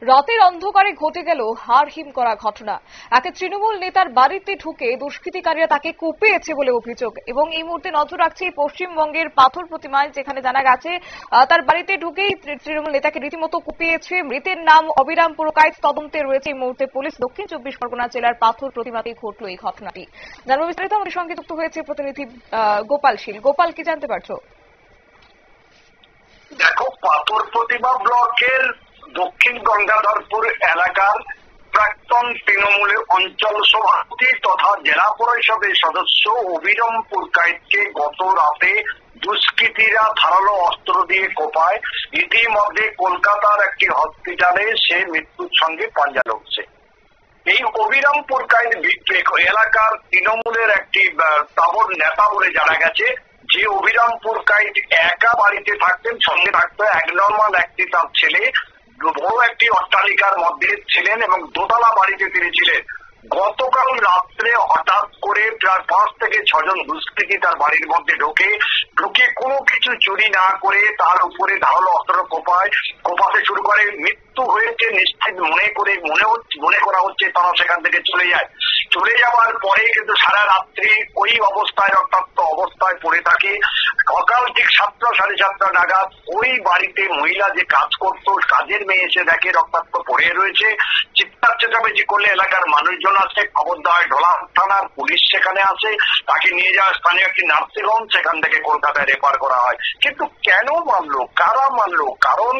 রাতের অন্ধকারে ঘটে গেল হাড়হিম করা ঘটনা। একে তৃণমূল নেতার বাড়িতে ঢুকে দুষ্কৃতিকারীরা তাকে কুপিয়েছে বলে অভিযোগ। এবং এই মুহূর্তে নজর রাখছি পশ্চিমবঙ্গের পাথর প্রতিমায়, যেখানে জানা গেছে তার বাড়িতে ঢুকেই তৃণমূল নেতাকে রীতিমতো কুপিয়েছে। মৃতের নাম অবিরাম পুরকাইত, তদন্তে রয়েছে এই মুহূর্তে পুলিশ। দক্ষিণ 24 পরগনা জেলার পাথর প্রতিমাতেই ঘটল এই ঘটনাটি। জানবো বিস্তারিত, আমাদের সঙ্গে যুক্ত হয়েছে প্রতিনিধি গোপাল শীল। গোপাল, কি জানতে পারছো? দেখো, পাথর প্রতিমা ব্লকের দক্ষিণ গঙ্গাধরপুর এলাকার প্রাক্তন তৃণমূলের অঞ্চল সভাপতি তথা জেলা পরিষদের সদস্য অবিরাম পুরকাইতকে গত রাতে দুষ্কৃতীরা ধারালো অস্ত্র দিয়ে কোপায়। ইতিমধ্যে কলকাতার একটি হসপিটালে সে মৃত্যুর সঙ্গে পাঞ্জা লড়ছে। এই অবিরাম পুরকাইত এলাকার তৃণমূলের একটি তাবড় নেতা বলে জানা গেছে। যে অবিরাম পুরকাইত একা বাড়িতে থাকতেন, সঙ্গে থাকতো একনর্মাল একটি তার ছেলে। বড় একটি অট্টালিকার মধ্যে ছিলেন এবং দোতলা বাড়িতে তিনি ছিলেন। গতকাল রাত্রে হঠাৎ করে প্রায় 5 থেকে 6 জন দুষ্কৃতী তার বাড়ির মধ্যে ঢুকে কোনো কিছু চুরি না করে তার উপরে ধারালো অস্ত্র কোপাতে শুরু করে। মৃত্যু হয়েছে নিশ্চিত মনে করা হচ্ছে। তারা সেখান থেকে চলে যাওয়ার পরে কিন্তু সারা রাত্রি ওই অবস্থায় রক্তাক্ত অবস্থায় পড়ে থাকে। সকাল ঠিক 7টা 7:30 নাগাদ ওই বাড়িতে মহিলা যে কাজ করতো, কাজের মেয়ে এসে দেখে রক্তাক্ত পড়ে রয়েছে। চিৎকার চেঁচামেচি করলে এলাকার মানুষজন আসে, খবর দেওয়া হয় ঢোলা থানার পুলিশ সেখানে আসে। তাকে নিয়ে যাওয়া স্থানীয় একটি নার্সিং হোম, সেখান থেকে কলকাতায় রেফার করা হয়। কিন্তু কেন মারলো, কারা মারলো? কারণ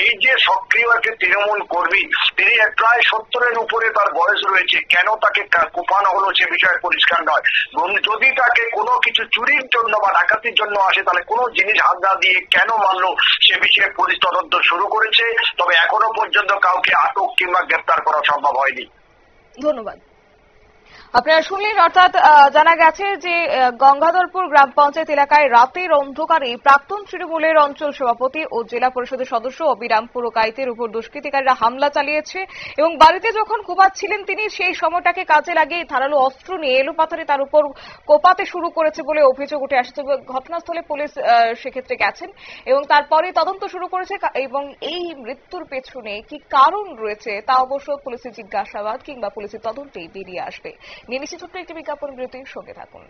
এই যে সক্রিয় একটি তৃণমূল কর্মী, তিনি প্রায় 70-এর উপরে তার বয়স রয়েছে। কেন তাকে কোপানো হলো সে বিষয়ে পরিষ্কার নয়। যদি তাকে কোনো কিছু চুরির জন্য বা ডাকাতির জন্য আসে, তাহলে কোনো জিনিস হাত না দিয়ে কেন মারলো সে বিষয়ে পুলিশ তদন্ত শুরু করেছে। তবে এখনো পর্যন্ত কাউকে আটক কিংবা গ্রেপ্তার করা সম্ভব হয়নি। ধন্যবাদ। আপনারা শুনলেন, অর্থাৎ জানা গেছে যে গঙ্গাধরপুর গ্রাম পঞ্চায়েত এলাকায় রাতের অন্ধকারে প্রাক্তন তৃণমূলের অঞ্চল সভাপতি ও জেলা পরিষদের সদস্য অবিরাম পুরকাইতের উপর দুষ্কৃতিকারীরা হামলা চালিয়েছে এবং বাড়িতে যখন ঘুমাচ্ছিলেন তিনি, সেই সময়টাকে কাজে লাগিয়ে ধারালো অস্ত্র নিয়ে এলোপাথারি তার উপর কোপাতে শুরু করেছে বলে অভিযোগ উঠে আসছে। ঘটনাস্থলে পুলিশ সেক্ষেত্রে গেছেন এবং তারপরে তদন্ত শুরু করেছে। এবং এই মৃত্যুর পেছনে কি কারণ রয়েছে তা অবশ্য পুলিশের জিজ্ঞাসাবাদ কিংবা পুলিশের তদন্তেই বেরিয়ে আসবে। নিয়ে নিচ্ছি ছোট্ট একটি বিজ্ঞাপন বিরতির সঙ্গে থাকুন।